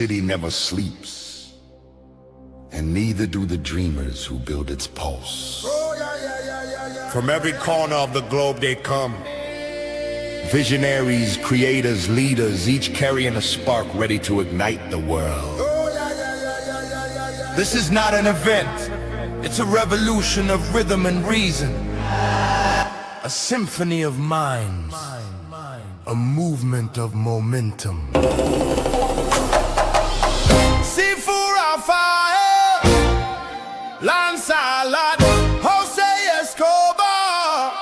City never sleeps, and neither do the dreamers who build its pulse. From every corner of the globe they come. Visionaries, creators, leaders, each carrying a spark ready to ignite the world. This is not an event, it's a revolution of rhythm and reason. A symphony of minds, a movement of momentum. Rafael, Lancelot, Jose Escobar.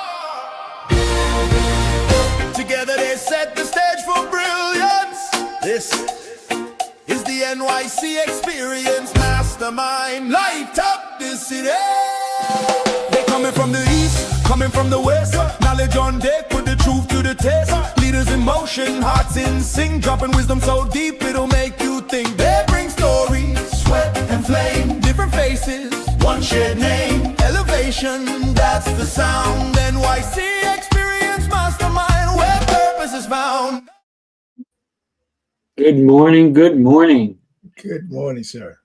Together they set the stage for brilliance. This is the NYC Experience. Mastermind, light up the city. They coming from the east, coming from the west. Knowledge on deck, put the truth to the test. Leaders in motion, hearts in sync, dropping wisdom so deep it'll make you think. They bring stories, sweat and flame, different faces, one shared name. Elevation, that's the sound. NYC Experience Mastermind, where purpose is found. Good morning, good morning. Good morning, sir.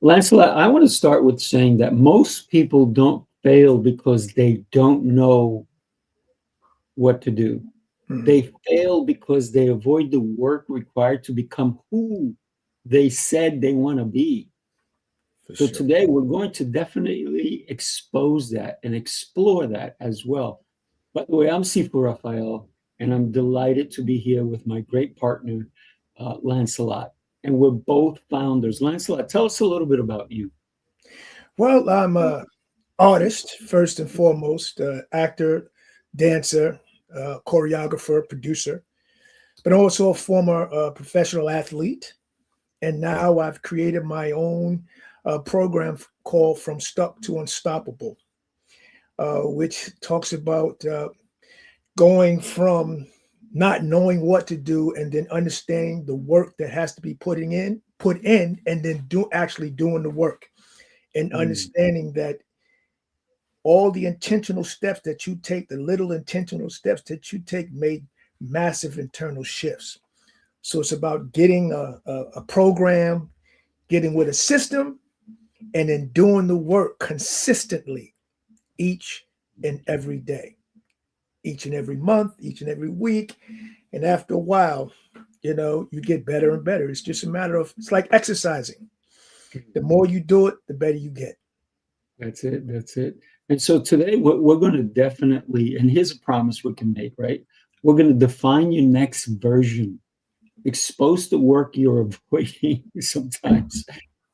Lancelot, I want to start with saying that most people don't fail because they don't know what to do. Mm-hmm. They fail because they avoid the work required to become who they said they want to be. So today we're going to definitely expose that and explore that as well. By the way, I'm Sifu Raphael, and I'm delighted to be here with my great partner, Lancelot. And we're both founders. Lancelot, tell us a little bit about you. Well, I'm an artist, first and foremost, actor, dancer, choreographer, producer, but also a former professional athlete. And now I've created my own program called From Stuck to Unstoppable, which talks about going from not knowing what to do and then understanding the work that has to be put in, and then actually doing the work, and understanding that all the intentional steps that you take, the little intentional steps that you take, made massive internal shifts. So it's about getting a program, getting with a system, and then doing the work consistently each and every day, each and every month, each and every week. And after a while, you get better and better. It's just a matter of, it's like exercising. The more you do it, the better you get. That's it. That's it. And so today we're going to definitely, and here's a promise we can make, right? We're going to define your next version, expose the work you're avoiding sometimes,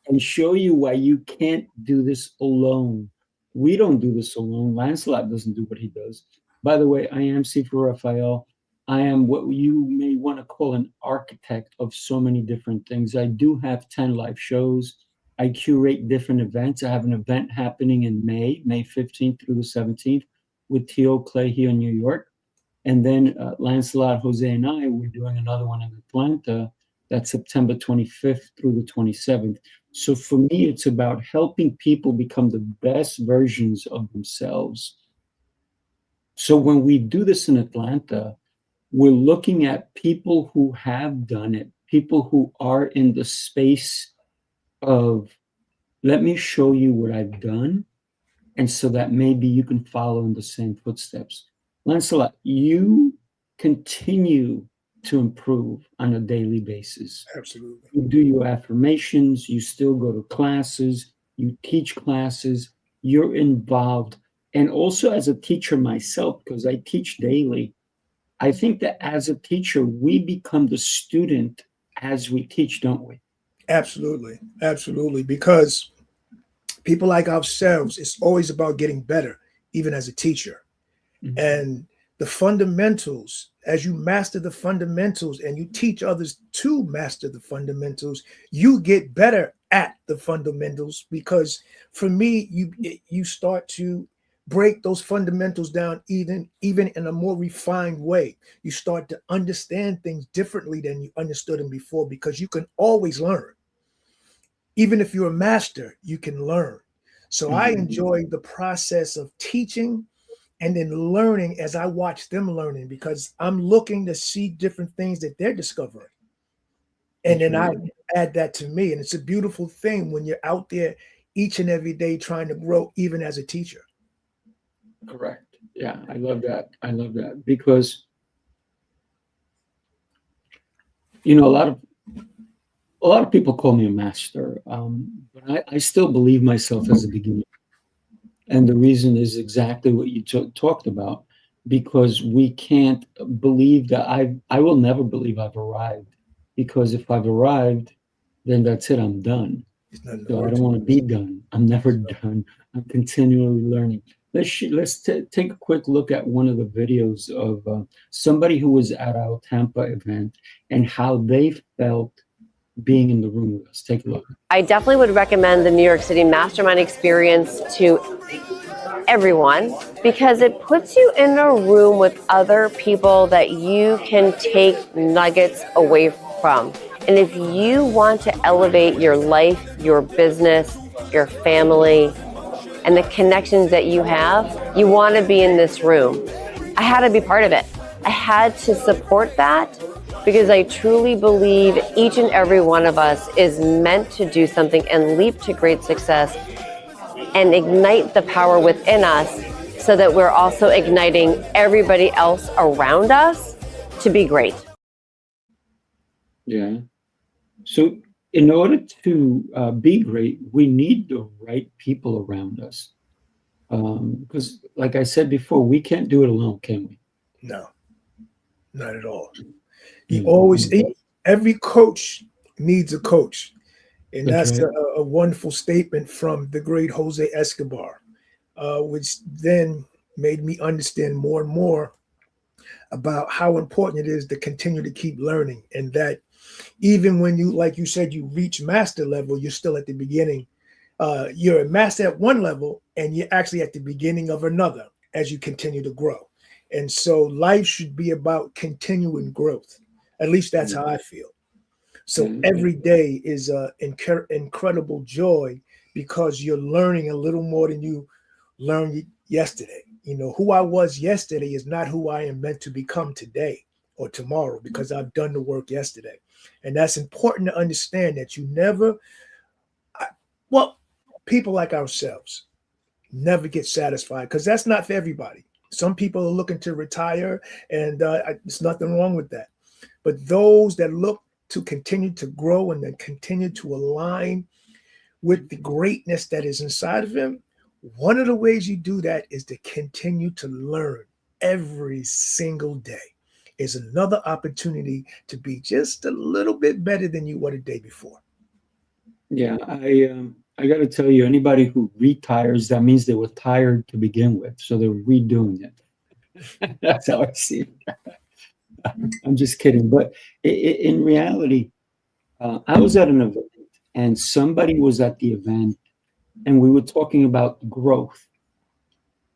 and show you why you can't do this alone. We don't do this alone. Lancelot doesn't do what he does. By the way, I am Sifu Raphael. I am what you may want to call an architect of so many different things. I do have 10 live shows. I curate different events. I have an event happening in May 15th through the 17th with Theo Clay here in New York. And then Lancelot, Jose, and I, we're doing another one in Atlanta. That's September 25th through the 27th. So for me, it's about helping people become the best versions of themselves. So when we do this in Atlanta, we're looking at people who have done it, people who are in the space of, let me show you what I've done, and so that maybe you can follow in the same footsteps. Lancelot, you continue to improve on a daily basis. Absolutely. You do your affirmations, you still go to classes, you teach classes, you're involved. And also as a teacher myself, because I teach daily, I think that as a teacher, we become the student as we teach, don't we? Absolutely. Absolutely. Because people like ourselves, it's always about getting better, even as a teacher. Mm-hmm. And the fundamentals, as you master the fundamentals and you teach others to master the fundamentals, you get better at the fundamentals. Because for me, you start to break those fundamentals down even in a more refined way. You start to understand things differently than you understood them before, because you can always learn. Even if you're a master, you can learn. So I enjoy the process of teaching and then learning as I watch them learning, because I'm looking to see different things that they're discovering. And That's then I right. add that to me. And it's a beautiful thing when you're out there each and every day trying to grow, even as a teacher. Correct. Yeah, I love that. I love that because a lot of people call me a master, but I still believe myself as a beginner. And the reason is exactly what you talked about, because we can't believe that I will never believe I've arrived, because if I've arrived, then that's it, I'm done. It's nothing to So I work don't to. want to be done. I'm never done. I'm continually learning. Let's take a quick look at one of the videos of somebody who was at our Tampa event and how they felt being in the room with us. Take a look. I definitely would recommend the New York City Mastermind Experience to everyone because it puts you in a room with other people that you can take nuggets away from. And if you want to elevate your life, your business, your family, and the connections that you have, you want to be in this room. I had to be part of it. I had to support that because I truly believe each and every one of us is meant to do something and leap to great success and ignite the power within us so that we're also igniting everybody else around us to be great. Yeah. So in order to be great, we need the right people around us. Because like I said before, we can't do it alone, can we? No, not at all. Mm. Every coach needs a coach. And That's that's right. a wonderful statement from the great Jose Escobar, which then made me understand more and more about how important it is to continue to keep learning. And that even when you, like you said, you reach master level, you're still at the beginning. You're a master at one level, and you're actually at the beginning of another as you continue to grow. And so life should be about continuing growth. At least that's how I feel. So Yeah. every day is an incredible joy because you're learning a little more than you learned yesterday. You know, who I was yesterday is not who I am meant to become today or tomorrow because I've done the work yesterday. And that's important to understand that you never, well, people like ourselves never get satisfied because that's not for everybody. Some people are looking to retire, and there's nothing wrong with that. But those that look to continue to grow and then continue to align with the greatness that is inside of him, one of the ways you do that is to continue to learn every single day. Is another opportunity to be just a little bit better than you were the day before. Yeah, I got to tell you, anybody who retires, that means they were tired to begin with, so they're redoing it. That's how I see it. I'm just kidding, but in reality, I was at an event, and somebody was at the event, and we were talking about growth.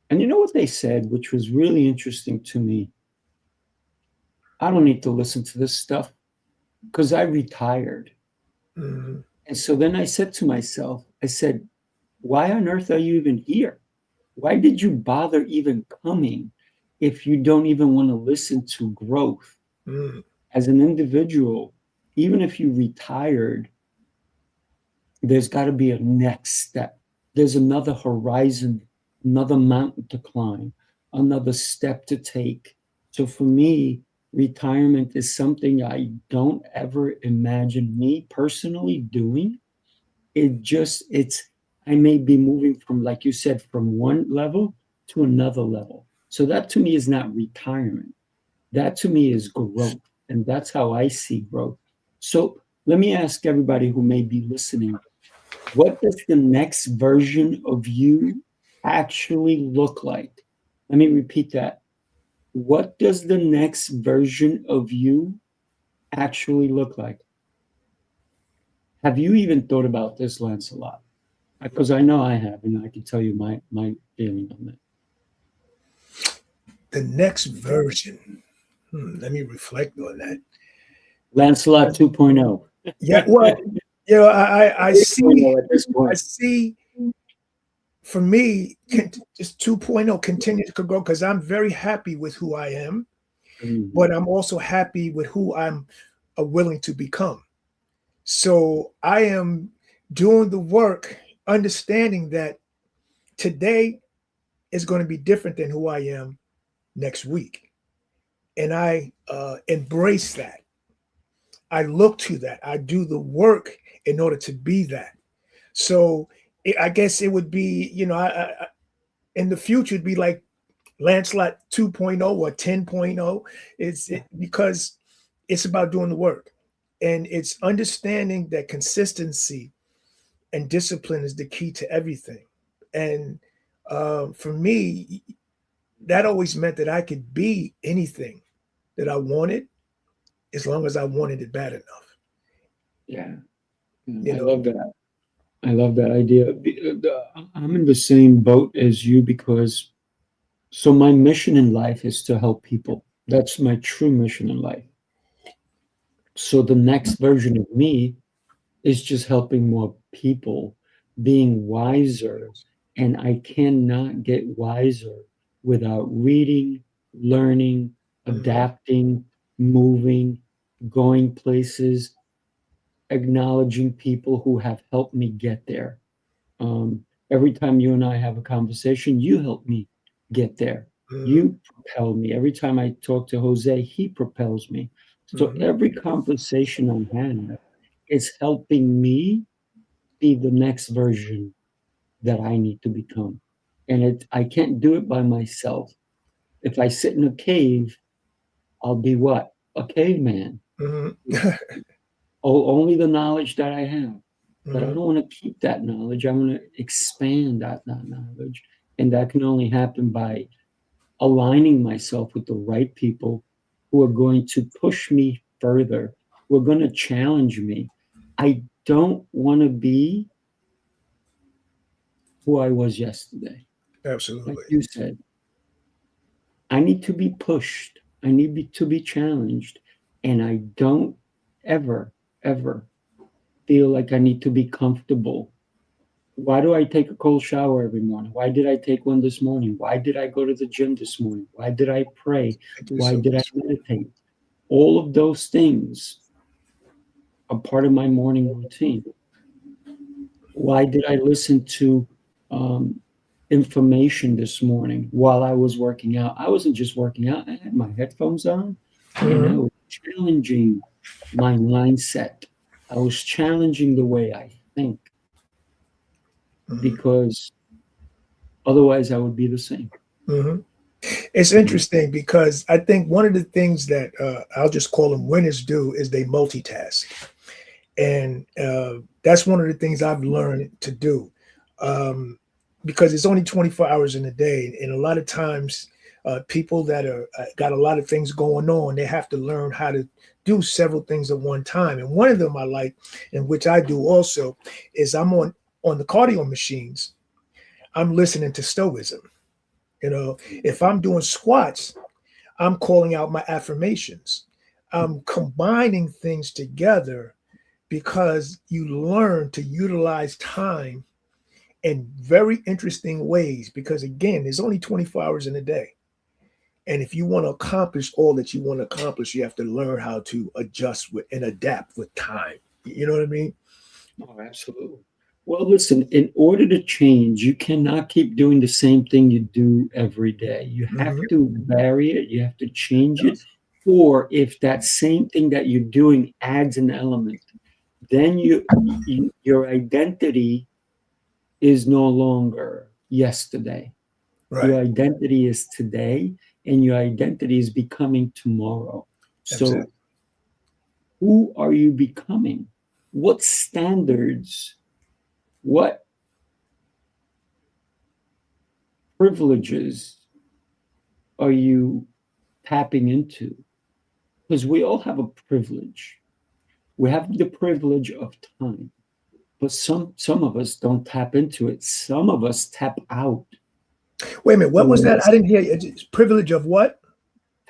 And you know what they said, which was really interesting to me? I don't need to listen to this stuff because I retired. Mhm. And so then I said to myself, I said, why on earth are you even here? Why did you bother even coming if you don't even want to listen to growth? Mhm. As an individual, even if you retired, there's got to be a next step. There's another horizon, another mountain to climb, another step to take. So for me, retirement is something I don't ever imagine me personally doing. I may be moving from, like you said, from one level to another level. So that to me is not retirement. That to me is growth. And that's how I see growth. So let me ask everybody who may be listening, what does the next version of you actually look like? Let me repeat that. What does the next version of you actually look like? Have you even thought about this, Lancelot? Because I know I have, and I can tell you my feeling on that. The next version. Let me reflect on that. Lancelot 2.0. Yeah, well, you know, I see, 3.0 at this I point. see. For me, just 2.0 continue to grow because I'm very happy with who I am, Mhm. but I'm also happy with who I'm willing to become. So I am doing the work, understanding that today is going to be different than who I am next week. And I embrace that. I look to that. I do the work in order to be that. So I guess it would be, in the future, it'd be like Lancelot 2.0 or 10.0. Because it's about doing the work. And it's understanding that consistency and discipline is the key to everything. And for me, that always meant that I could be anything that I wanted as long as I wanted it bad enough. Yeah. You I know? love that. I love that idea. I'm in the same boat as you because so my mission in life is to help people. That's my true mission in life. So the next version of me is just helping more people, being wiser. And I cannot get wiser without reading, learning, adapting, moving, going places, acknowledging people who have helped me get there. Every time you and I have a conversation, you help me get there. You propel me. Every time I talk to Jose, he propels me. So every conversation I'm having is helping me be the next version that I need to become. And I can't do it by myself. If I sit in a cave, I'll be what? A caveman. Only the knowledge that I have. But I don't want to keep that knowledge. I want to expand that knowledge. And that can only happen by aligning myself with the right people who are going to push me further, who are going to challenge me. I don't want to be who I was yesterday. Absolutely. Like you said, I need to be pushed. I need to be challenged. And I don't ever, ever feel like I need to be comfortable. Why do I take a cold shower every morning? Why did I take one this morning? Why did I go to the gym this morning? Why did I pray? Why did I meditate? All of those things are part of my morning routine. Why did I listen to information this morning while I was working out? I wasn't just working out. I had my headphones on and I was challenging my mindset. I was challenging the way I think because otherwise I would be the same. It's interesting because I think one of the things that I'll just call them winners do is they multitask. And that's one of the things I've learned to do because it's only 24 hours in a day. And a lot of times people that are got a lot of things going on, they have to learn how to do several things at one time. And one of them I like, and which I do also, is I'm on the cardio machines. I'm listening to Stoicism. If I'm doing squats, I'm calling out my affirmations. I'm combining things together because you learn to utilize time in very interesting ways. Because again, there's only 24 hours in a day. And if you want to accomplish all that you want to accomplish, you have to learn how to adjust with and adapt with time. You know what I mean? Oh, absolutely. Well, listen, in order to change, you cannot keep doing the same thing you do every day. You have to vary it, you have to change it. Or if that same thing that you're doing adds an element, then your identity is no longer yesterday. Right. Your identity is today, and your identity is becoming tomorrow. So who are you becoming? What standards, what privileges are you tapping into? Because we all have a privilege. We have the privilege of time, but some of us don't tap into it. Some of us tap out. Wait a minute, what was that? I didn't hear you. It's privilege of what?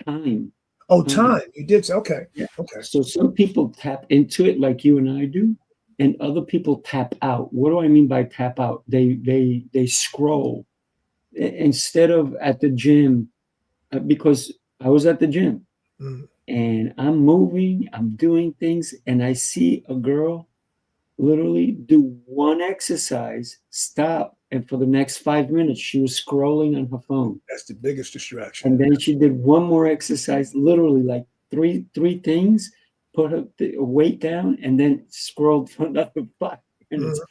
Time. Oh, time. You did say, okay. Yeah. Okay. So some people tap into it like you and I do, and other people tap out. What do I mean by tap out? They scroll instead of at the gym, because I was at the gym and I'm moving, I'm doing things, and I see a girl literally do one exercise, stop, and for the next 5 minutes, she was scrolling on her phone. That's the biggest distraction. And then she did one more exercise, literally like three things, put her weight down, and then scrolled for another 5 minutes.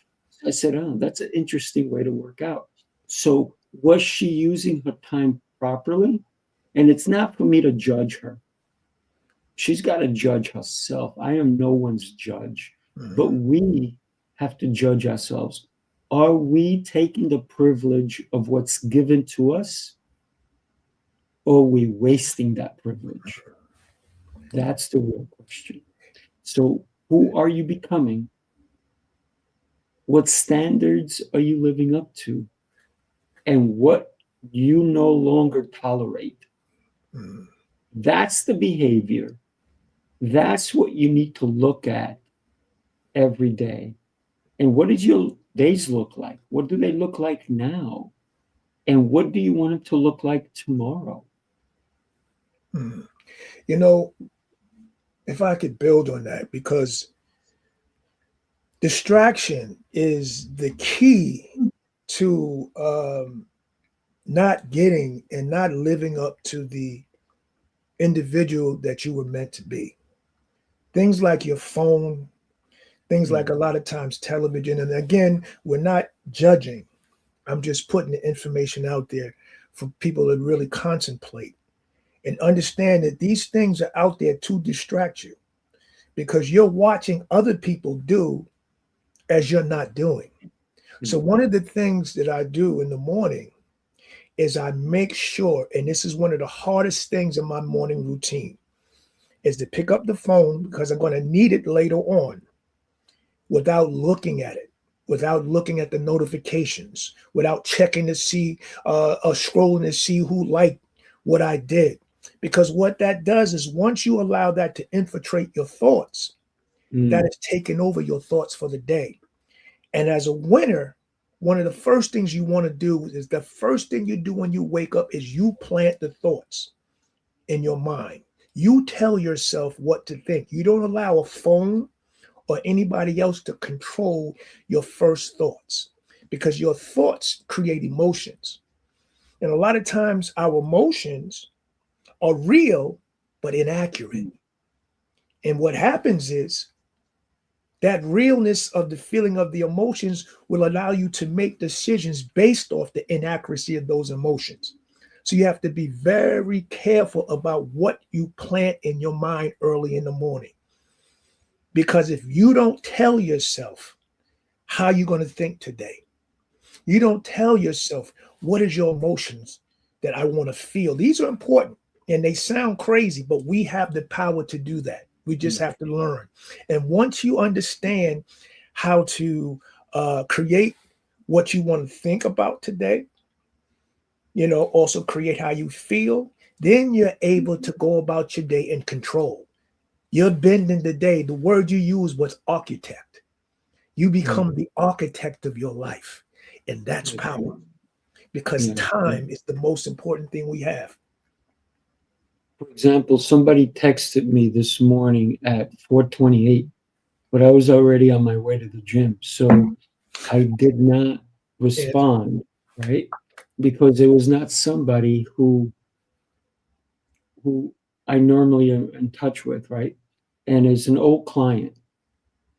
I said, oh, that's an interesting way to work out. So was she using her time properly? And it's not for me to judge her. She's got to judge herself. I am no one's judge, but we have to judge ourselves. Are we taking the privilege of what's given to us, or are we wasting that privilege? That's the real question. So who are you becoming? What standards are you living up to? And what you no longer tolerate? That's the behavior. That's what you need to look at every day. And what does your days look like? What do they look like now? And what do you want them to look like tomorrow? You know, if I could build on that, because distraction is the key to not getting and not living up to the individual that you were meant to be. Things like your phone, things like a lot of times television. And again, we're not judging. I'm just putting the information out there for people to really contemplate and understand that these things are out there to distract you, because you're watching other people do as you're not doing. So one of the things that I do in the morning is I make sure, and this is one of the hardest things in my morning routine, is to pick up the phone, because I'm going to need it later on, without looking at it, without looking at the notifications, without checking to see, scrolling to see who liked what I did. Because what that does is, once you allow that to infiltrate your thoughts, that is taking over your thoughts for the day. And as a winner, one of the first things you want to do is, the first thing you do when you wake up is you plant the thoughts in your mind. You tell yourself what to think. You don't allow a phone or anybody else to control your first thoughts, because your thoughts create emotions. And a lot of times our emotions are real, but inaccurate. And what happens is, that realness of the feeling of the emotions will allow you to make decisions based off the inaccuracy of those emotions. So you have to be very careful about what you plant in your mind early in the morning. Because if you don't tell yourself how you're going to think today, you don't tell yourself what is your emotions that I want to feel. These are important and they sound crazy, but we have the power to do that. We just have to learn. And once you understand how to create what you want to think about today, also create how you feel, then you're able to go about your day in control. You're bending the day. The word you use was architect. You become the architect of your life. And that's power, because time is the most important thing we have. For example, somebody texted me this morning at 4:28, but I was already on my way to the gym. So I did not respond, right? Because it was not somebody who I normally am in touch with, right? And it's an old client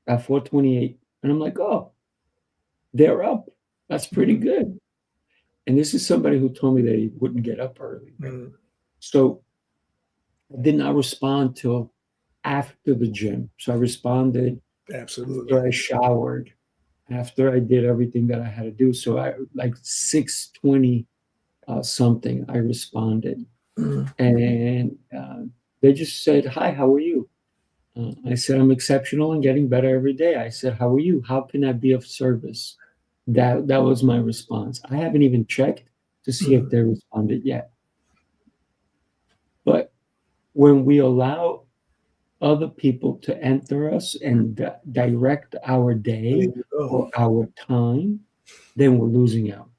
at 4:28. And I'm like, oh, they're up. That's pretty good. And this is somebody who told me they wouldn't get up early. Right? So I did not respond till after the gym. So I responded Absolutely after I showered, after I did everything that I had to do. So I like 6:20 something, I responded. And they just said, hi, how are you? I said, I'm exceptional and getting better every day. I said, how are you? How can I be of service? That was my response. I haven't even checked to see if they responded yet. But when we allow other people to enter us and direct our day or our time, then we're losing out.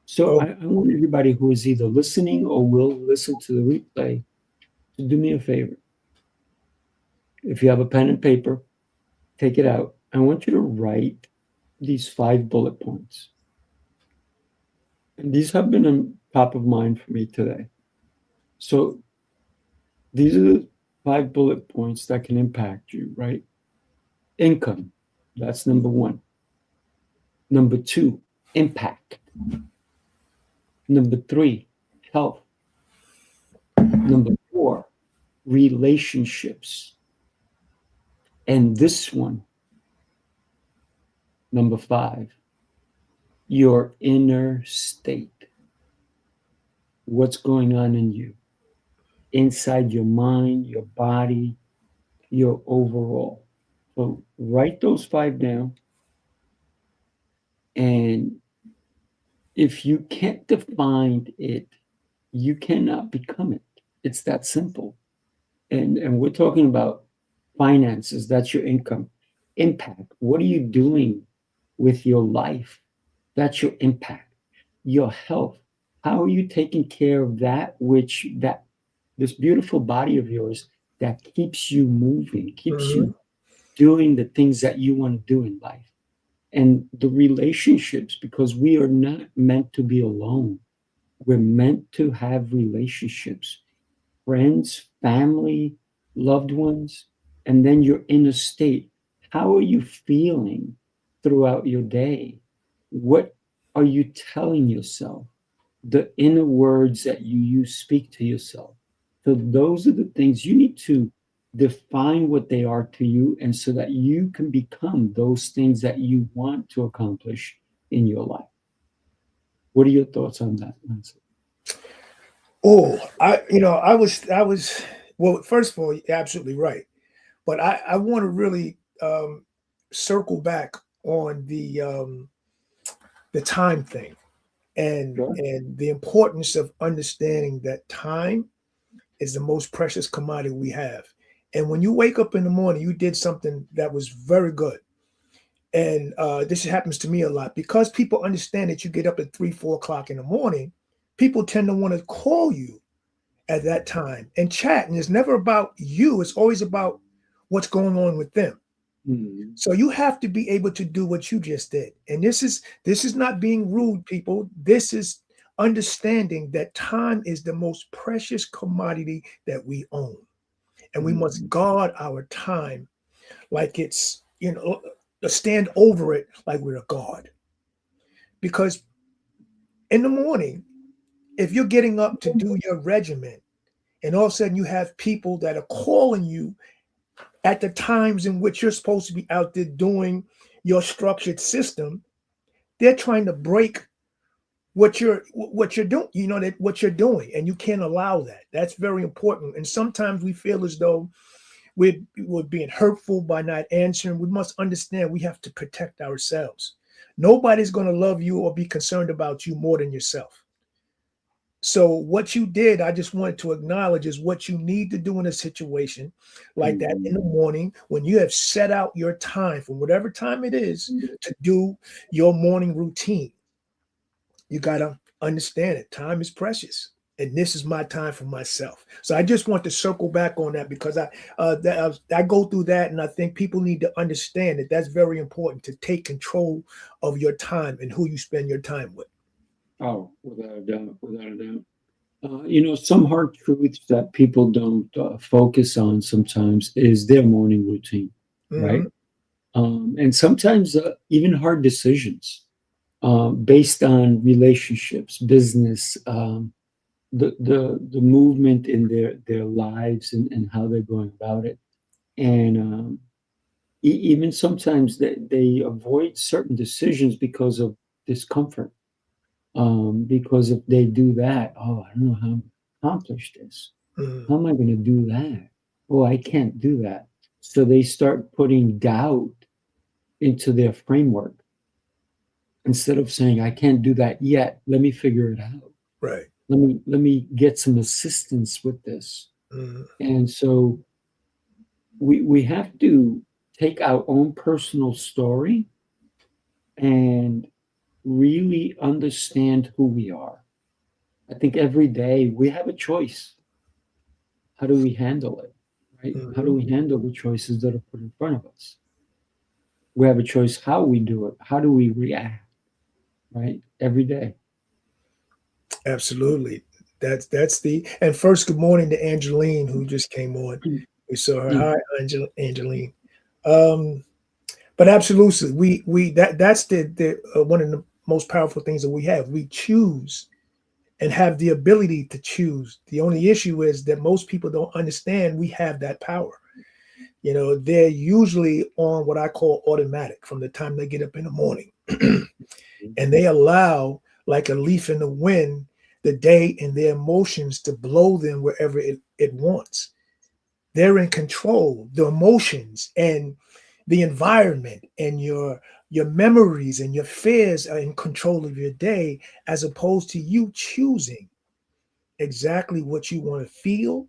So I want everybody who is either listening or will listen to the replay to do me a favor. If you have a pen and paper, take it out I want you to write these 5 bullet points. And these have been on top of mind for me today. So these are the 5 bullet points that can impact you, right? Income, that's number 1. Number 2, impact. Number 3, health. Number 4, relationships. And this one, number 5, your inner state. What's going on in you, inside your mind, your body, your overall. So write those 5 down. And if you can't define it, you cannot become it. It's that simple. And we're talking about finances, that's your income. Impact, what are you doing with your life? That's your impact. Your health, how are you taking care of that this beautiful body of yours that keeps you moving, keeps you doing the things that you want to do in life? And the relationships, because we are not meant to be alone. We're meant to have relationships, friends, family, loved ones, and then your inner state. How are you feeling throughout your day? What are you telling yourself? The inner words that you speak to yourself. So those are the things you need to define what they are to you, and so that you can become those things that you want to accomplish in your life. What are your thoughts on that, Nancy? Oh, I was, well, first of all, you're absolutely right. But I want to really circle back on the time thing, Sure. and the importance of understanding that time is the most precious commodity we have. And when you wake up in the morning, you did something that was very good. And this happens to me a lot because people understand that you get up at 3, 4 o'clock in the morning. People tend to want to call you at that time and chat. And it's never about you, it's always about what's going on with them. Mhm. So you have to be able to do what you just did. And this is not being rude, people. This is understanding that time is the most precious commodity that we own. And we must Mhm. guard our time like it's, stand over it like we're a god. Because in the morning, if you're getting up to do your regimen, and all of a sudden you have people that are calling you at the times in which you're supposed to be out there doing your structured system, they're trying to break what you're doing, that what you're doing, and you can't allow that. That's very important. And sometimes we feel as though we're being hurtful by not answering. We must understand we have to protect ourselves. Nobody's going to love you or be concerned about you more than yourself. So what you did, I just wanted to acknowledge, is what you need to do in a situation like that in the Mhm. morning when you have set out your time from whatever time it is to do your morning routine. You got to understand it. Time is precious. And this is my time for myself. So I just want to circle back on that because I go through that, and I think people need to understand that that's very important, to take control of your time and who you spend your time with. Oh, without a doubt, without a doubt. Some hard truths that people don't focus on sometimes is their morning routine, Mhm. right? And sometimes even hard decisions based on relationships, business, the movement in their lives, and how they're going about it. And even sometimes they avoid certain decisions because of discomfort. Because if they do that, oh, I don't know how to accomplish this. Mhm. How am I going to do that? Oh, I can't do that. So they start putting doubt into their framework instead of saying, I can't do that yet. Let me figure it out. Right. Let me get some assistance with this. Mhm. And so we have to take our own personal story and really understand who we are. I think every day we have a choice. How do we handle it? Right? How do Mhm. we handle the choices that are put in front of us? We have a choice how we do it. How do we react, right? Every day. Absolutely. That's the and first good morning to Angeline who just came on. We saw her. Mm. Hi, Angeline. Um, but absolutely, that's the one of the most powerful things that we have. We choose and have the ability to choose. The only issue is that most people don't understand we have that power. You know, they're usually on what I call automatic from the time they get up in the morning. And they allow, like a leaf in the wind, the day and their emotions to blow them wherever it wants. They're in control. The emotions and the environment and your memories and your fears are in control of your day, as opposed to you choosing exactly what you want to feel.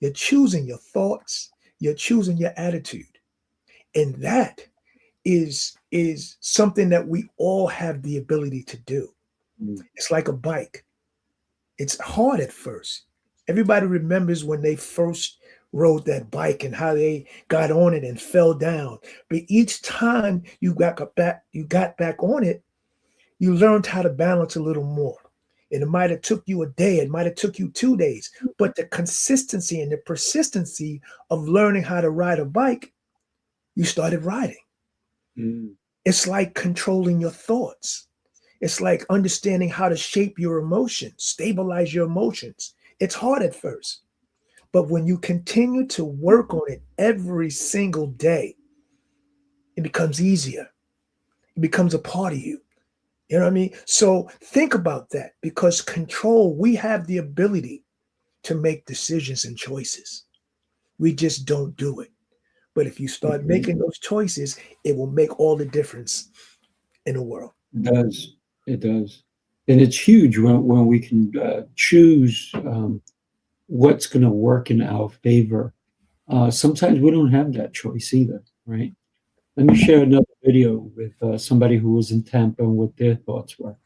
You're choosing your thoughts, you're choosing your attitude. And that is something that we all have the ability to do. Mm. It's like a bike. It's hard at first. Everybody remembers when they first rode that bike and how they got on it and fell down. But each time you got back on it, you learned how to balance a little more. And it might have took you a day, it might have took you 2 days, but the consistency and the persistency of learning how to ride a bike, you started riding. Mm. It's like controlling your thoughts. It's like understanding how to shape your emotions, stabilize your emotions. It's hard at first, but when you continue to work on it every single day, it becomes easier. It becomes a part of you. You know what I mean? So think about that, because control, we have the ability to make decisions and choices. We just don't do it. But if you start Mhm. making those choices, it will make all the difference in the world. It does. It does. And it's huge when we can choose what's going to work in our favor. Sometimes we don't have that choice either, right? Let me share another video with somebody who was in Tampa and what their thoughts were.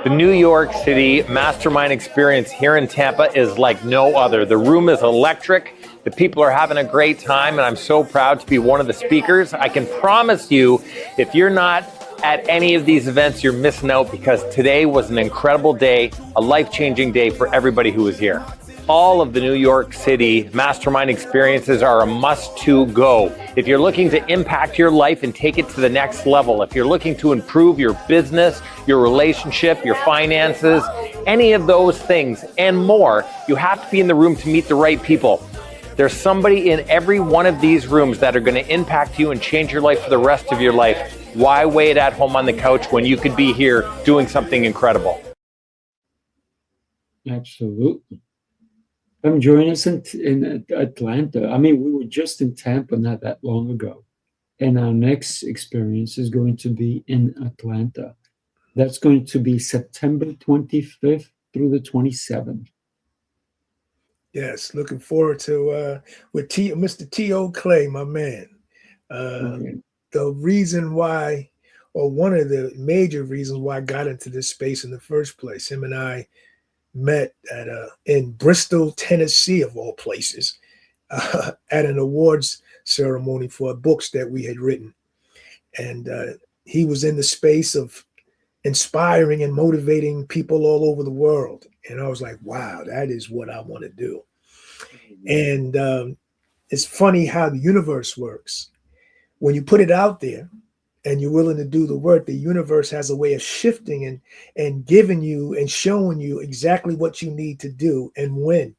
The New York City Mastermind Experience here in Tampa is like no other. The room is electric. The people are having a great time, and I'm so proud to be one of the speakers. I can promise you, if you're not at any of these events, you're missing out, because today was an incredible day, a life-changing day for everybody who was here. All of the New York City Mastermind experiences are a must-to go. If you're looking to impact your life and take it to the next level, if you're looking to improve your business, your relationship, your finances, any of those things and more, you have to be in the room to meet the right people. There's somebody in every one of these rooms that are going to impact you and change your life for the rest of your life. Why wait at home on the couch when you could be here doing something incredible? Absolutely. Come join us in Atlanta. I mean, we were just in Tampa not that long ago. And our next experience is going to be in Atlanta. That's going to be September 25th through the 27th. Yes, looking forward to with Mr. T.O. Clay, my man. Okay. The reason why, or one of the major reasons why I got into this space in the first place, him and I met at in Bristol, Tennessee, of all places, at an awards ceremony for books that we had written. And he was in the space of inspiring and motivating people all over the world. And I was like, wow, that is what I want to do. And it's funny how the universe works. When you put it out there and you're willing to do the work, the universe has a way of shifting and giving you and showing you exactly what you need to do and when.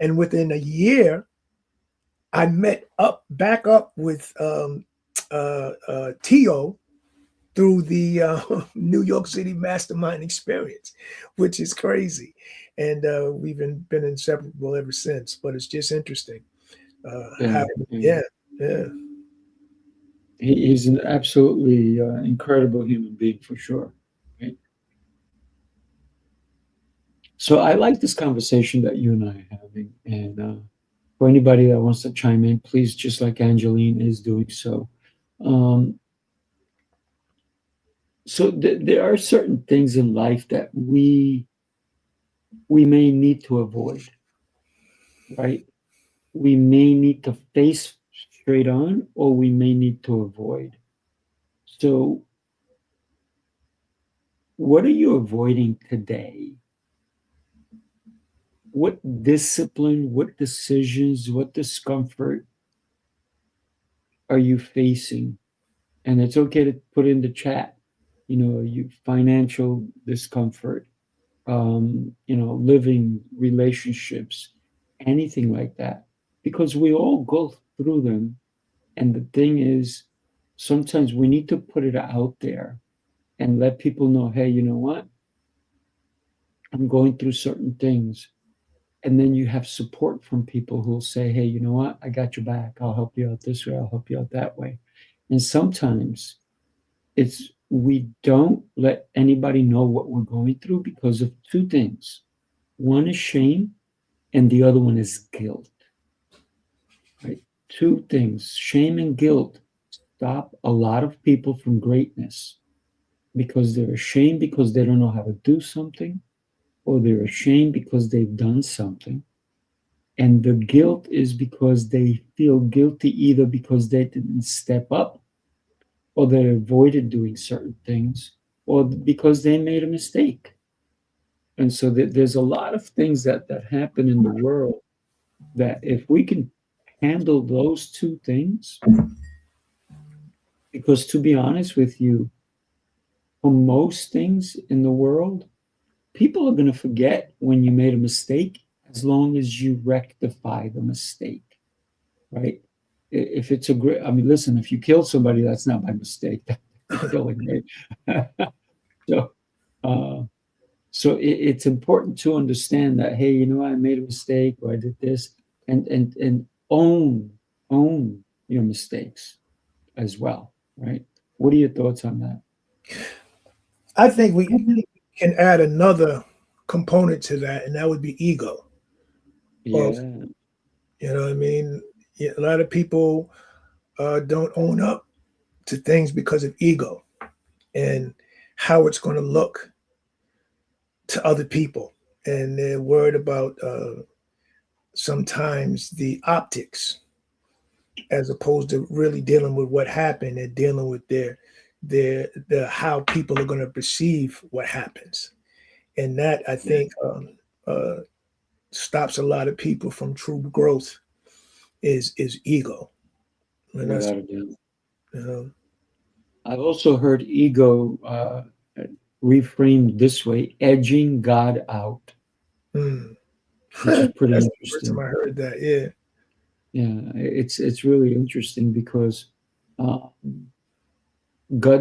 And within a year, I met back up with T.O. through the New York City Mastermind Experience, which is crazy. And we've been inseparable ever since. But it's just interesting. Yeah. He's an absolutely incredible human being for sure. Right? So I like this conversation that you and I are having. And for anybody that wants to chime in, please, just like Angeline is doing so. There are certain things in life that we may need to avoid, right? We may need to face straight on, or we may need to avoid. So what are you avoiding today? What discipline, what decisions, what discomfort are you facing? And it's okay to put in the chat, you financial discomfort, living relationships, anything like that, because we all go through them. And the thing is, sometimes we need to put it out there and let people know, hey, you know what? I'm going through certain things. And then you have support from people who'll say, hey, you know what? I got your back. I'll help you out this way. I'll help you out that way. And sometimes we don't let anybody know what we're going through because of two things. One is shame, and the other one is guilt. Right? Two things, shame and guilt, stop a lot of people from greatness because they're ashamed because they don't know how to do something, or they're ashamed because they've done something. And the guilt is because they feel guilty either because they didn't step up, or they avoided doing certain things, or because they made a mistake. And so there's a lot of things that happen in the world that if we can handle those two things, because to be honest with you, for most things in the world, people are going to forget when you made a mistake as long as you rectify the mistake, right? If it's listen, if you kill somebody, that's not by mistake. That's killing, right? So, it's important to understand that, hey, I made a mistake, or I did this, and own your mistakes as well, right? What are your thoughts on that? I think we can add another component to that, and that would be ego. Yeah. You know what I mean? Yeah, a lot of people don't own up to things because of ego and how it's going to look to other people. And they're worried about sometimes the optics as opposed to really dealing with what happened. They're dealing with their how people are going to perceive what happens. And that, I think, stops a lot of people from true growth is ego. And that's, I've also heard ego reframed this way: edging God out. Which is pretty that's interesting. the first time I heard that. Yeah. Yeah, it's really interesting because God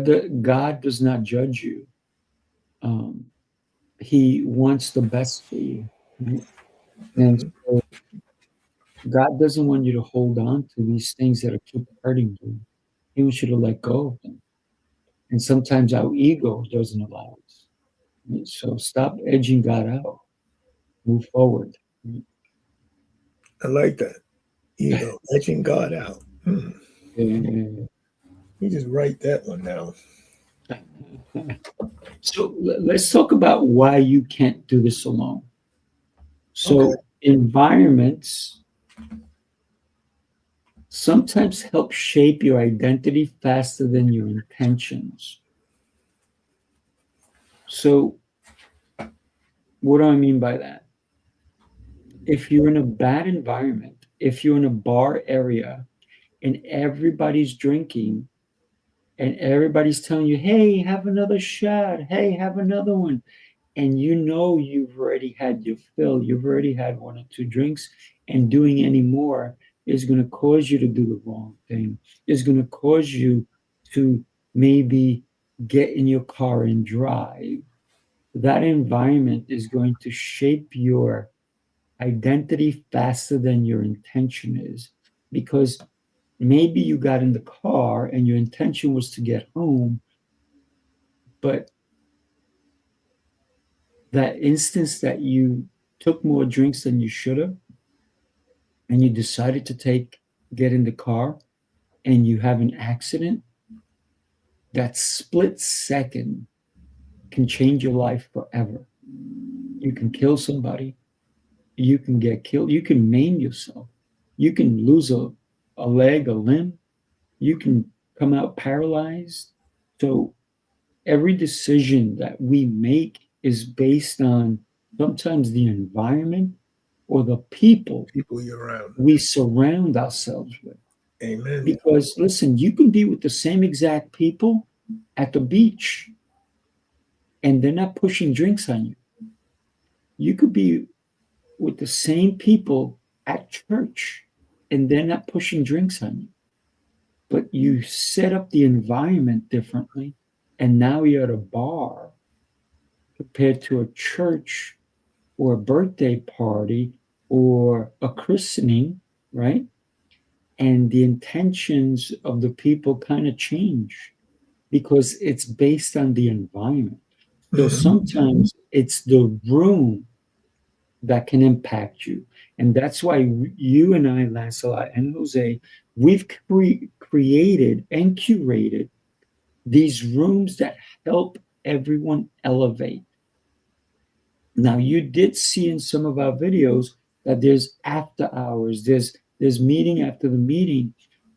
does not judge you. He wants the best for you. Right? And so God doesn't want you to hold on to these things that are keep hurting you. He wants you to let go of them. And sometimes our ego doesn't allow us. Right? So stop edging God out. Move forward. Right? I like that. Ego, edging God out. Yeah. You just write that one down. So let's talk about why you can't do this alone. So environments sometimes help shape your identity faster than your intentions. So what do I mean by that? If you're in a bad environment, if you're in a bar area and everybody's drinking and everybody's telling you, hey, have another shot, hey, have another one, and you've already had your fill, you've already had one or two drinks, and doing any more is going to cause you to do the wrong thing, is going to cause you to maybe get in your car and drive. That environment is going to shape your identity faster than your intention is, because maybe you got in the car and your intention was to get home, but that instance that you took more drinks than you should have, and you decided to get in the car and you have an accident, that split second can change your life forever. You can kill somebody, you can get killed, you can maim yourself, you can lose a leg, a limb, you can come out paralyzed, So every decision that we make is based on sometimes the environment or the people People you're around. we surround ourselves with. Amen. Because listen, you can be with the same exact people at the beach and they're not pushing drinks on you. You could be with the same people at church and they're not pushing drinks on you. But you set up the environment differently, and now you're at a bar compared to a church or a birthday party or a christening, right? And the intentions of the people kind of change because it's based on the environment. So sometimes it's the room that can impact you. And that's why you and I, Lancelot and Jose, we've created and curated these rooms that help everyone elevate. Now, you did see in some of our videos that there's after hours, there's meeting after the meeting,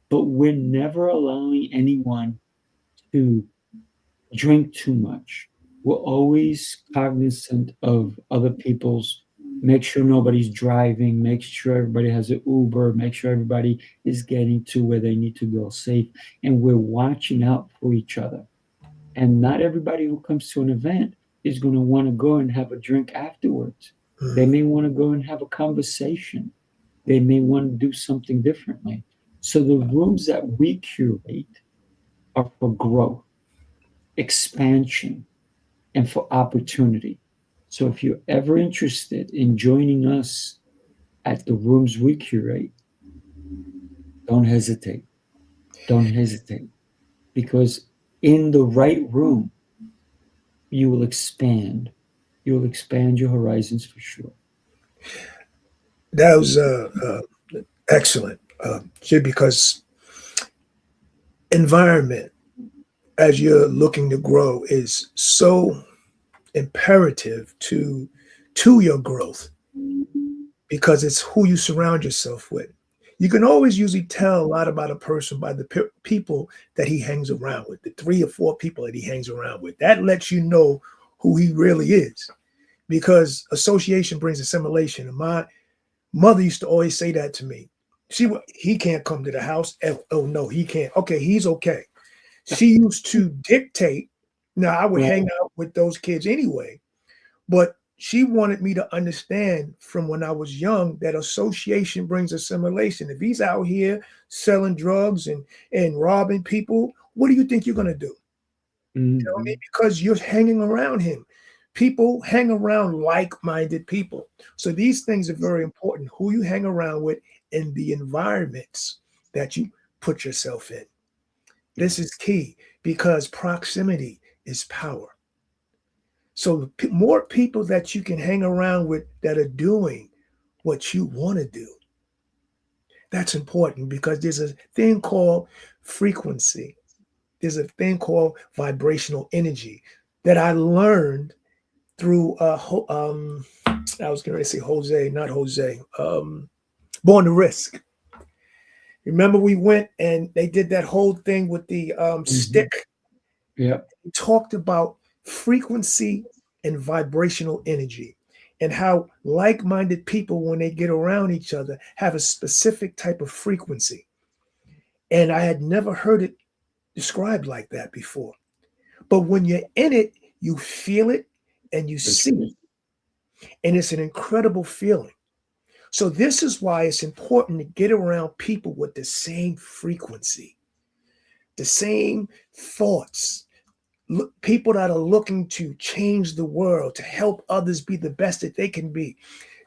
but we're never allowing anyone to drink too much. We're always cognizant of other people's, make sure nobody's driving, make sure everybody has an Uber, make sure everybody is getting to where they need to go safe. And we're watching out for each other. And not everybody who comes to an event is going to want to go and have a drink afterwards. They may want to go and have a conversation. They may want to do something differently. So the rooms that we curate are for growth, expansion, and for opportunity. So if you're ever interested in joining us at the rooms we curate, don't hesitate. Don't hesitate. Because in the right room, you will expand. You will expand your horizons for sure. That was excellent, because environment, as you're looking to grow, is so imperative to your growth because it's who you surround yourself with. You can always usually tell a lot about a person by the people that he hangs around with, the 3 or 4 people that he hangs around with. That lets you know who he really is, because association brings assimilation. And my mother used to always say that to me. He can't come to the house. Oh no, he can't. Okay, he's okay. She used to dictate. Now I would hang out with those kids anyway, but she wanted me to understand from when I was young that association brings assimilation. If he's out here selling drugs and robbing people, what do you think you're going to do? You know what I mean? Because you're hanging around him. People hang around like-minded people. So these things are very important. Who you hang around with and the environments that you put yourself in. This is key because proximity is power. So the more people that you can hang around with that are doing what you want to do, that's important because there's a thing called frequency. There's a thing called vibrational energy that I learned through, I was going to say Jose, not Jose, Born to Risk. Remember we went and they did that whole thing with the stick? Yeah. We talked about frequency and vibrational energy and how like-minded people, when they get around each other, have a specific type of frequency. And I had never heard it described like that before. But when you're in it, you feel it and you see it. And it's an incredible feeling. So this is why it's important to get around people with the same frequency, the same thoughts, people that are looking to change the world, to help others be the best that they can be.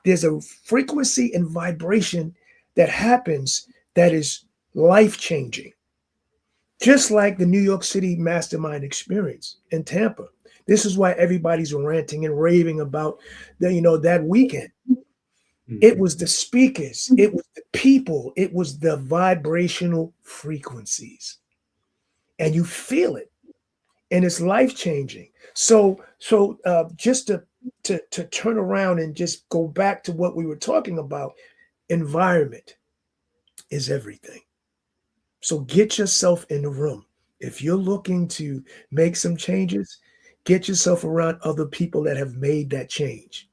There's a frequency and vibration that happens that is life-changing. Just like the New York City Mastermind Experience in Tampa. This is why everybody's ranting and raving about that weekend. It was the speakers, it was the people, it was the vibrational frequencies. And you feel it. And it's life-changing. So just to turn around and just go back to what we were talking about, environment is everything. So get yourself in the room. If you're looking to make some changes, get yourself around other people that have made that change.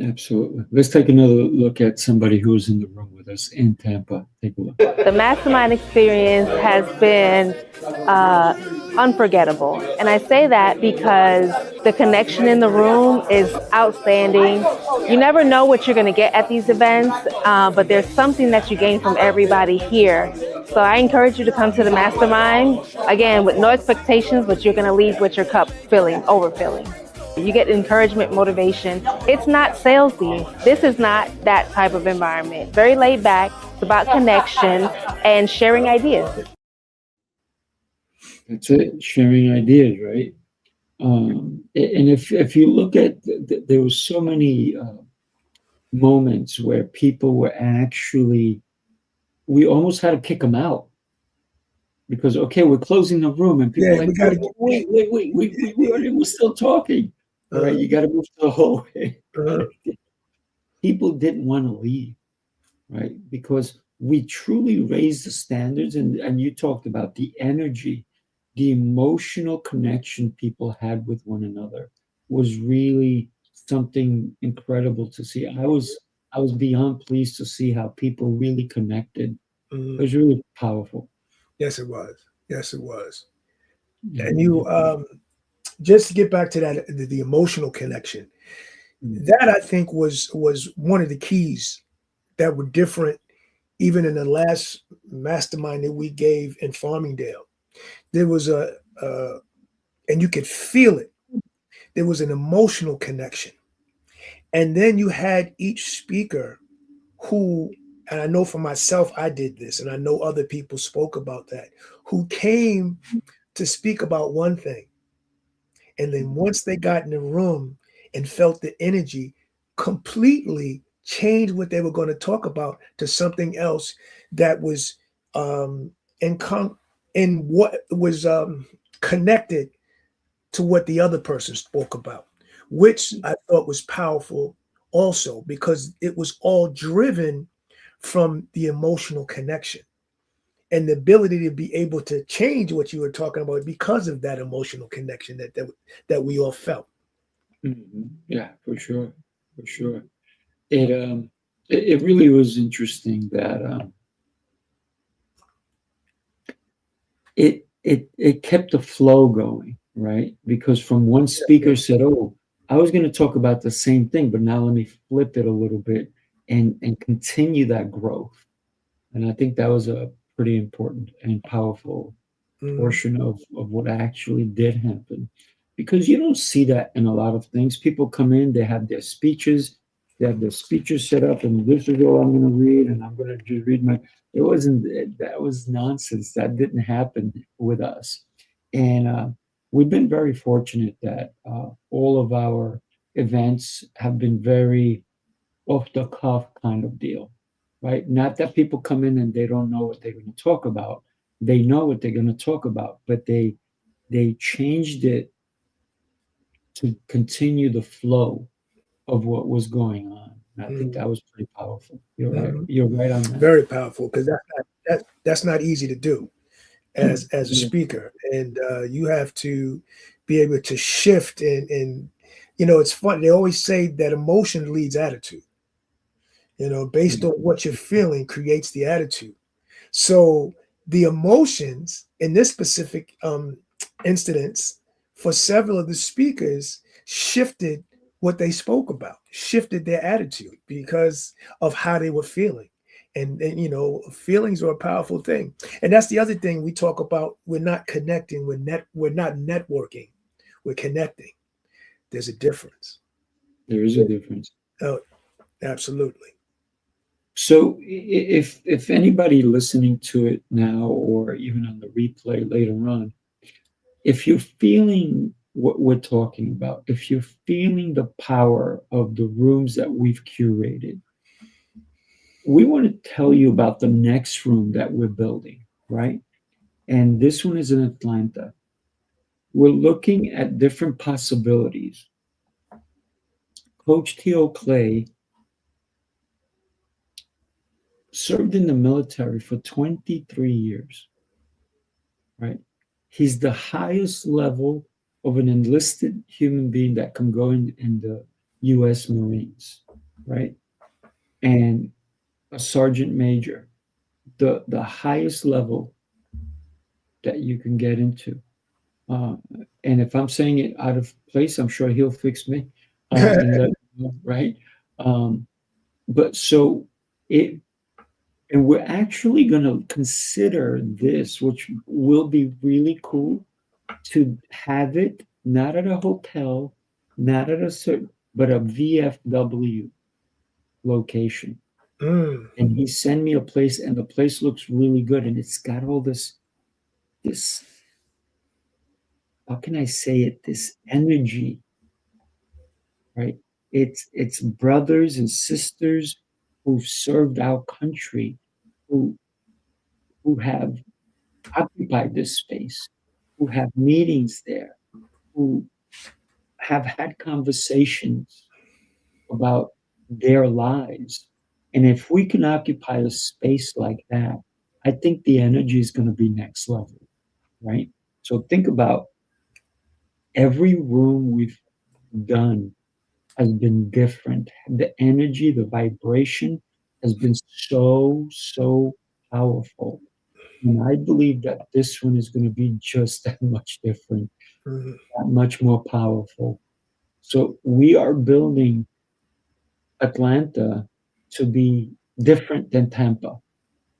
Absolutely. Let's take another look at somebody who's in the room with us in Tampa. Take a look. The mastermind experience has been unforgettable. And I say that because the connection in the room is outstanding. You never know what you're going to get at these events, but there's something that you gain from everybody here. So I encourage you to come to the mastermind, again, with no expectations, but you're going to leave with your cup overfilling. You get encouragement, motivation. It's not salesy. This is not that type of environment. Very laid back. It's about connection and sharing ideas. That's it, sharing ideas, right? And if you look at, there was so many moments where people were actually, we almost had to kick them out because, okay, we're closing the room, and people Yeah, are like, wait, we're still talking. All right, you got to move to the hallway. People didn't want to leave, right? Because we truly raised the standards, and you talked about the energy, the emotional connection people had with one another was really something incredible to see. I was beyond pleased to see how people really connected. It was really powerful. Yes, it was. Yes, it was. Yeah. And you, just to get back to that, the emotional connection, that I think was one of the keys that were different even in the last mastermind that we gave in Farmingdale. There was and you could feel it. There was an emotional connection. And then you had each speaker who, and I know for myself, I did this, and I know other people spoke about that, who came to speak about one thing. And then once they got in the room and felt the energy, completely changed what they were going to talk about to something else that was in what was connected to what the other person spoke about, which I thought was powerful also because it was all driven from the emotional connection and the ability to be able to change what you were talking about because of that emotional connection that we all felt. Yeah, for sure, for sure. It really was interesting that it kept the flow going, right? Because from one speaker said, "Oh, I was going to talk about the same thing, but now let me flip it a little bit and continue that growth." And I think that was a pretty important and powerful portion of what actually did happen. Because you don't see that in a lot of things. People come in, they have their speeches, set up, and this is all I'm going to read, and I'm going to just read my. It wasn't that was nonsense. That didn't happen with us, and we've been very fortunate that all of our events have been very off the cuff kind of deal, right? Not that people come in and they don't know what they're going to talk about. They know what they're going to talk about, but they changed it to continue the flow of what was going on. And I think that was pretty powerful. You're right. You're right on that. Very powerful because that's not easy to do as a speaker, and you have to be able to shift and it's fun. They always say that emotion leads attitude. Based on what you're feeling creates the attitude. So the emotions in this specific incidents for several of the speakers shifted what they spoke about, shifted their attitude because of how they were feeling. And feelings are a powerful thing. And that's the other thing we talk about. We're not connecting. We're not networking. We're connecting. There's a difference. There is a difference. Oh, absolutely. So if anybody listening to it now or even on the replay later on, if you're feeling what we're talking about, if you're feeling the power of the rooms that we've curated, we want to tell you about the next room that we're building, right? And this one is in Atlanta. We're looking at different possibilities. Coach T.O. Clay served in the military for 23 years, right? He's the highest level of an enlisted human being that can go in the U.S. Marines, right? And a sergeant major, the highest level that you can get into. Uh, and if I'm saying it out of place, I'm sure he'll fix me and let me know, right? Um, but so it, and we're actually going to consider this, which will be really cool, to have it not at a hotel, not at a certain, but a VFW location. And he sent me a place, and the place looks really good, and it's got all this, how can I say it, this energy, right? It's brothers and sisters who've served our country, who have occupied this space, who have meetings there, who have had conversations about their lives. And if we can occupy a space like that, I think the energy is going to be next level, right? So think about every room we've done has been different. The energy, the vibration has been so powerful. And I believe that this one is going to be just that much different, that much more powerful. So we are building Atlanta to be different than Tampa.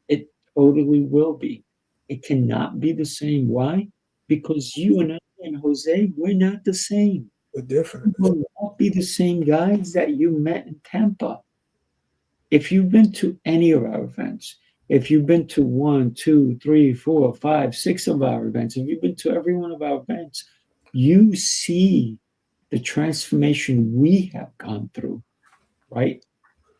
It totally will be. It cannot be the same. Why? Because you and I and Jose, we're not the same. We're different. We will not be the same guys that you met in Tampa. If you've been to any of our events, if you've been to 1, 2, 3, 4, 5, 6 of our events, if you've been to every one of our events, you see the transformation we have gone through, right?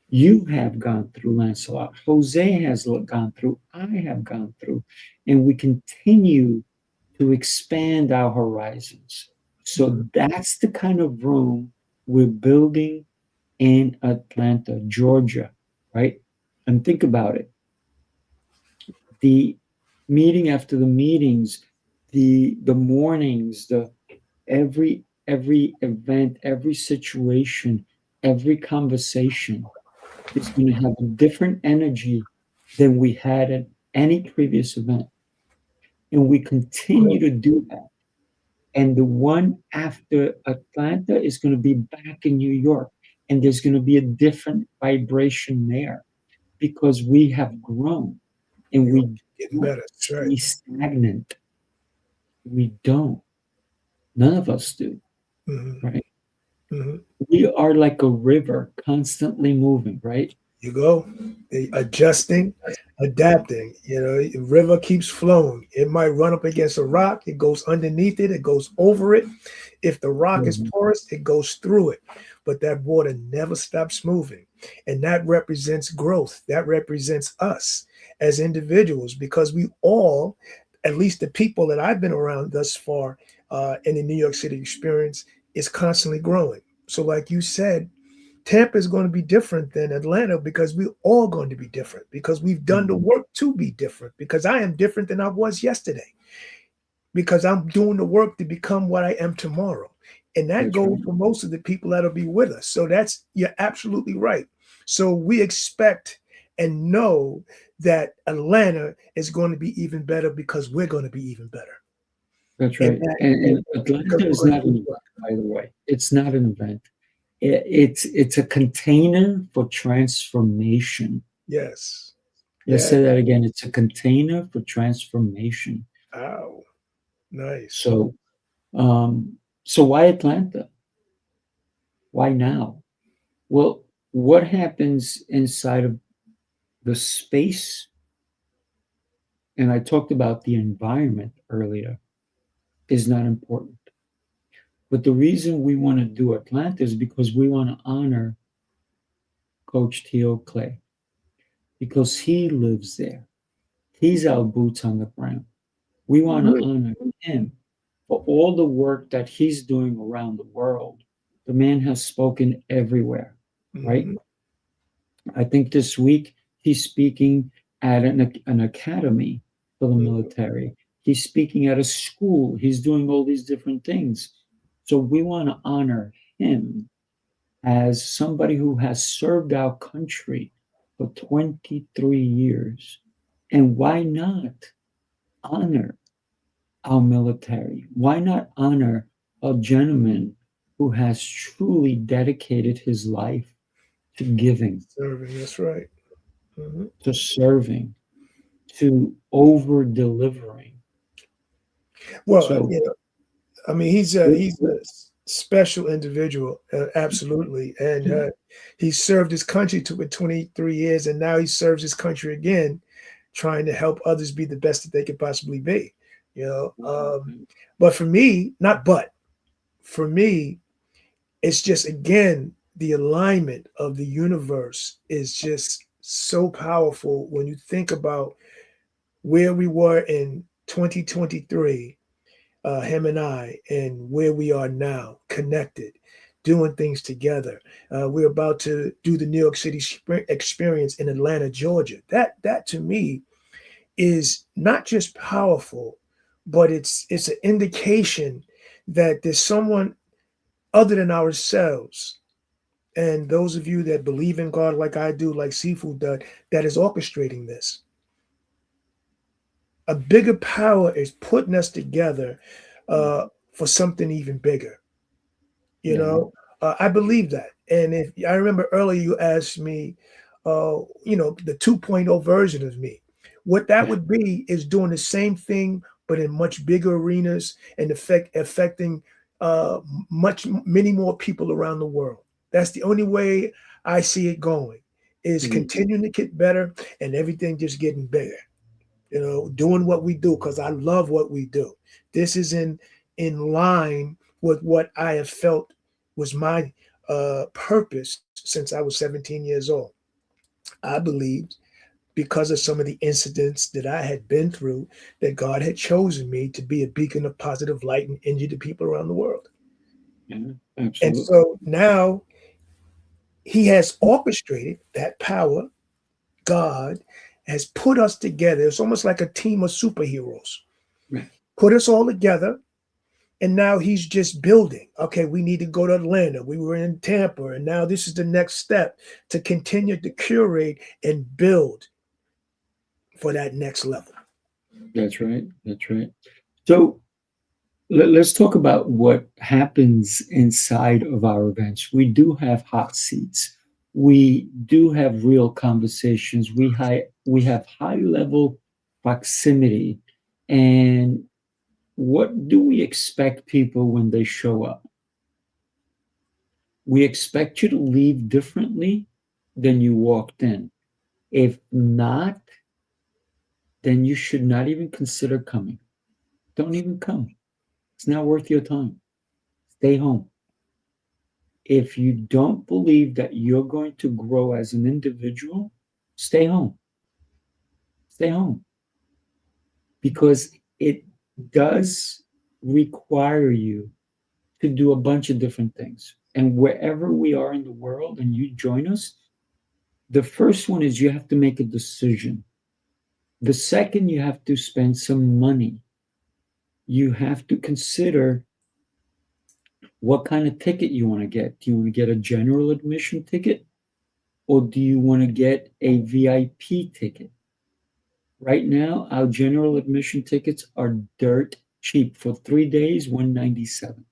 You have gone through, Lancelot. Jose has gone through. I have gone through. And we continue to expand our horizons. So that's the kind of room we're building in Atlanta, Georgia, right? And think about it. The meeting after the meetings, the mornings, the every event, every situation, every conversation is going to have a different energy than we had at any previous event. And we continue to do that. And the one after Atlanta is going to be back in New York. And there's going to be a different vibration there because we have grown and we Getting better. That's right. be stagnant. We don't. None of us do, right? We are like a river constantly moving, right? You go, adjusting, adapting. You know, the river keeps flowing. It might run up against a rock. It goes underneath it. It goes over it. If the rock is porous, it goes through it. But that water never stops moving. And that represents growth. That represents us as individuals because we all, at least the people that I've been around thus far in the New York City experience, is constantly growing. So like you said, Tampa is going to be different than Atlanta because we're all going to be different because we've done the work to be different because I am different than I was yesterday because I'm doing the work to become what I am tomorrow. And that goes for most of the people that'll be with us. So you're absolutely right. So we expect and know that Atlanta is going to be even better because we're going to be even better. That's right. And Atlanta is not an event, by the way. It's not an event. It's a container for transformation. Yes. Let's say that again. It's a container for transformation. Wow. Nice. So why Atlanta? Why now? Well, what happens inside of the space? And I talked about the environment earlier, is not important. But the reason we want to do Atlanta is because we want to honor Coach Theo Clay because he lives there. He's our boots on the ground. We want to honor him for all the work that he's doing around the world. The man has spoken everywhere, right? I think this week he's speaking at an academy for the military. He's speaking at a school. He's doing all these different things. So we want to honor him as somebody who has served our country for 23 years. And why not honor our military? Why not honor a gentleman who has truly dedicated his life to giving, Serving, that's right. Hmm. to serving, to over delivering? Well, So, I mean, he's a special individual, absolutely, and he served his country for 23 years, and now he serves his country again, trying to help others be the best that they could possibly be. But for me, for me, it's just again the alignment of the universe is just so powerful when you think about where we were in 2023, him and I, and where we are now, connected, doing things together. We're about to do the New York City Experience in Atlanta, Georgia. That to me is not just powerful, but it's an indication that there's someone other than ourselves. And those of you that believe in God like I do, like Seafood does, that is orchestrating this. A bigger power is putting us together for something even bigger. I believe that. And if I remember earlier, you asked me, the 2.0 version of me. What that would be is doing the same thing, but in much bigger arenas and affecting many more people around the world. That's the only way I see it going, is continuing to get better and everything just getting bigger. Doing what we do because I love what we do. This is in line with what I have felt was my purpose since I was 17 years old. I believed, because of some of the incidents that I had been through, that God had chosen me to be a beacon of positive light and energy to people around the world. yeah, absolutely. And so now he has orchestrated that power. God has put us together. It's almost like a team of superheroes. Right. Put us all together. And now he's just building. Okay, we need to go to Atlanta. We were in Tampa. And now this is the next step to continue to curate and build for that next level. That's right. That's right. So let's talk about what happens inside of our events. We do have hot seats. We do have real conversations. We have high level proximity. And what do we expect people when they show up? We expect you to leave differently than you walked in. If not, then you should not even consider coming. Don't even come. It's not worth your time. Stay home. If you don't believe that you're going to grow as an individual, stay home. Stay home. Because it does require you to do a bunch of different things. And wherever we are in the world and you join us, the first one is you have to make a decision. The second, you have to spend some money. You have to consider what kind of ticket you want to get. Do you want to get a general admission ticket, or do you want to get a VIP ticket? Right now, our general admission tickets are dirt cheap. For 3 days, $197.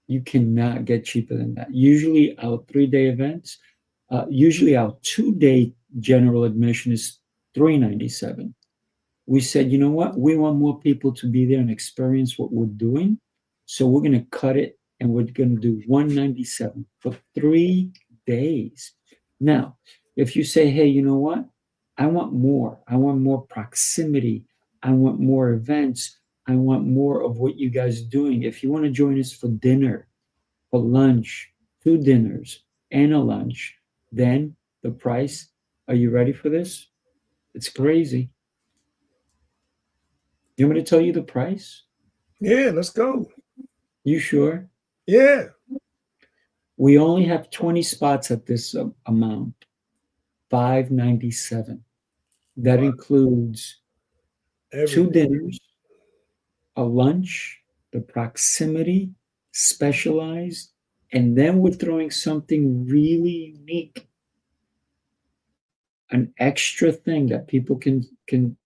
You cannot get cheaper than that. Usually our 3-day events, usually our 2-day general admission is $397. We said, you know what? We want more people to be there and experience what we're doing. So we're going to cut it and we're going to do $197 for 3 days. Now, if you say, hey, you know what? I want more. I want more proximity. I want more events. I want more of what you guys are doing. If you want to join us for dinner, for lunch, 2 dinners, and a lunch, then the price, are you ready for this? It's crazy. You want me to tell you the price? Yeah, let's go. You sure? Yeah. We only have 20 spots at this amount, $597. That includes 2 dinners, a lunch, the proximity, specialized, and then we're throwing something really unique, an extra thing that people can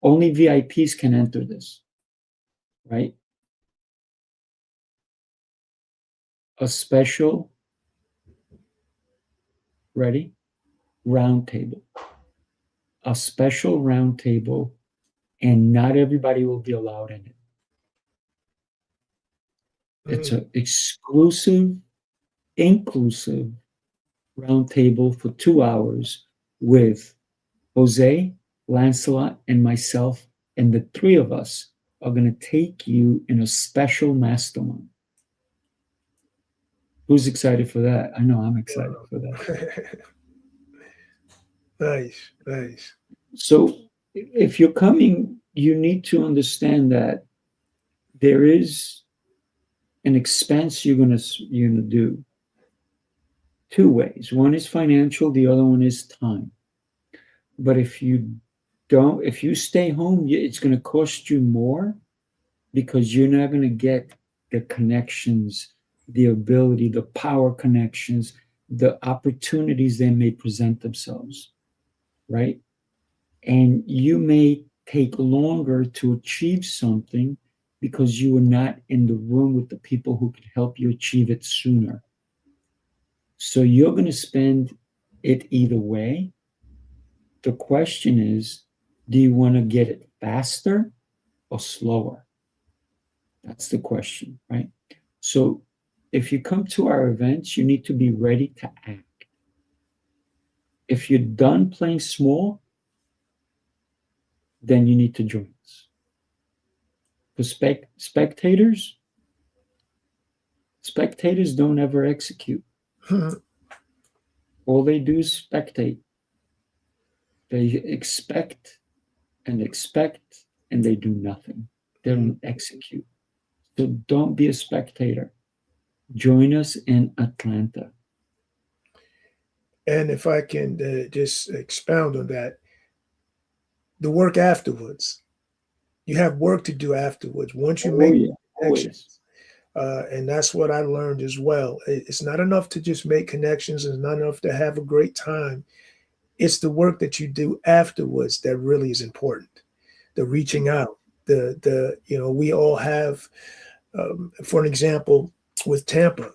only VIPs can enter this, right? A special, ready? Round table. A special round table, and not everybody will be allowed in it. It's an exclusive, inclusive round table for 2 hours with Jose, Lancelot, and myself, and the three of us are going to take you in a special mastermind. Who's excited for that? I know I'm excited for that. Nice, nice. So if you're coming, you need to understand that there is an expense you're gonna do two ways. One is financial, the other one is time. But if you stay home, it's gonna cost you more because you're not gonna get the connections, the ability, the power connections, the opportunities that may present themselves, right? And you may take longer to achieve something because you were not in the room with the people who could help you achieve it sooner. So you're going to spend it either way. The question is, do you want to get it faster or slower? That's the question, right? So if you come to our events, you need to be ready to act. If you're done playing small, then you need to join us. For spectators don't ever execute. All they do is spectate. They expect, and they do nothing. They don't execute. So don't be a spectator. Join us in Atlanta. And if I can just expound on that, the work afterwards. You have work to do afterwards. Once you make connections, and that's what I learned as well. It's not enough to just make connections. It's not enough to have a great time. It's the work that you do afterwards that really is important. The reaching out, we all have, for an example, with Tampa,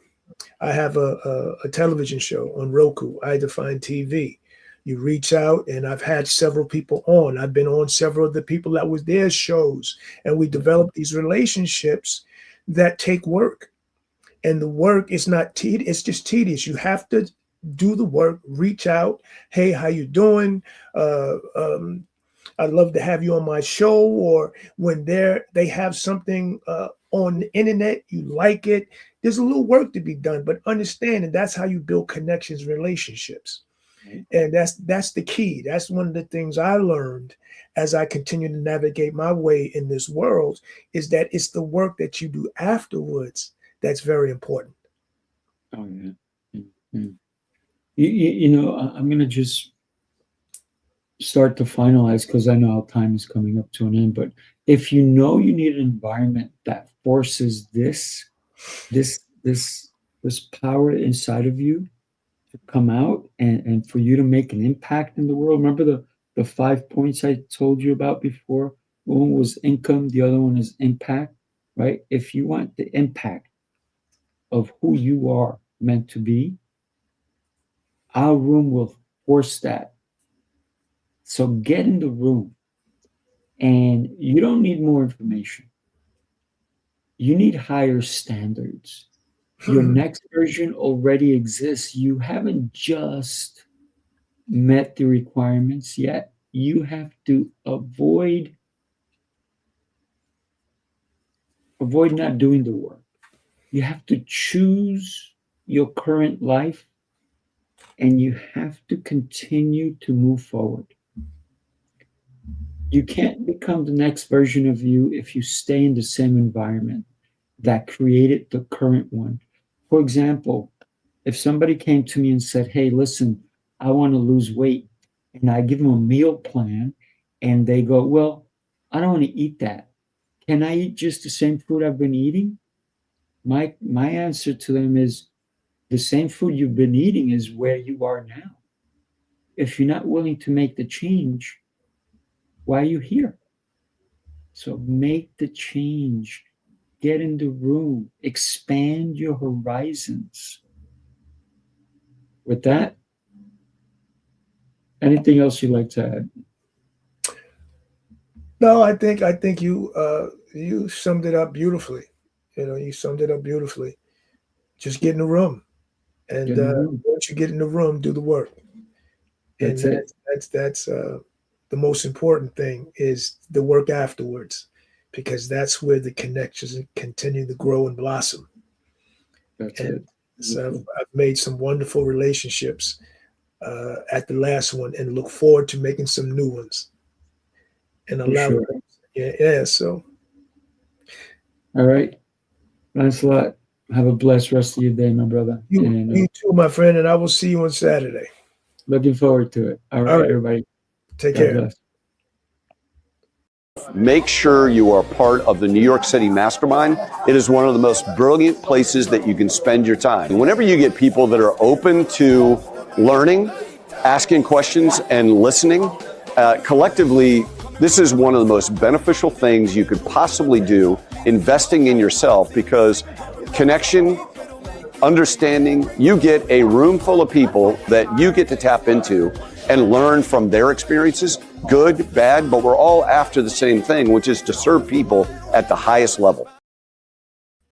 I have a television show on Roku, I Define TV. You reach out, and I've had several people on. I've been on several of the people that was their shows, and we develop these relationships that take work. And the work is not tedious; it's just tedious. You have to do the work, reach out. Hey, how you doing? I'd love to have you on my show. Or when they have something on the internet, you like it. There's a little work to be done, but understand that that's how you build connections, relationships. And that's the key. That's one of the things I learned as I continue to navigate my way in this world, is that it's the work that you do afterwards that's very important. Oh, yeah. Mm-hmm. I'm going to just start to finalize because I know our time is coming up to an end. But if you know you need an environment that forces this power inside of you to come out and for you to make an impact in the world. Remember the 5 points I told you about before? One was income, the other one is impact, right? If you want the impact of who you are meant to be, our room will force that. So get in the room, and you don't need more information. You need higher standards. Your next version already exists. You haven't just met the requirements yet. You have to avoid not doing the work. You have to choose your current life, and you have to continue to move forward. You can't become the next version of you if you stay in the same environment that created the current one. For example, if somebody came to me and said, hey, listen, I want to lose weight, and I give them a meal plan, and they go, well, I don't want to eat that. can I eat just the same food I've been eating? My answer to them is the same food you've been eating is where you are now. If you're not willing to make the change, why are you here? So make the change. Get in the room. Expand your horizons. With that, anything else you'd like to add? No, I think you summed it up beautifully. You summed it up beautifully. Just get in the room, and once you get in the room, do the work. That's it. That's the most important thing is the work afterwards, because that's where the connections continue to grow and blossom. That's and it. So I've made some wonderful relationships at the last one, and look forward to making some new ones. And allow, sure. Yeah. So, all right. Thanks a lot. Have a blessed rest of your day, my brother. You too, my friend, and I will see you on Saturday. Looking forward to it. All right. Everybody. Take care. Bless. Make sure you are part of the New York City Mastermind. It is one of the most brilliant places that you can spend your time. Whenever you get people that are open to learning, asking questions, and listening, collectively, this is one of the most beneficial things you could possibly do, investing in yourself, because connection, understanding, you get a room full of people that you get to tap into and learn from their experiences, good, bad, but we're all after the same thing, which is to serve people at the highest level.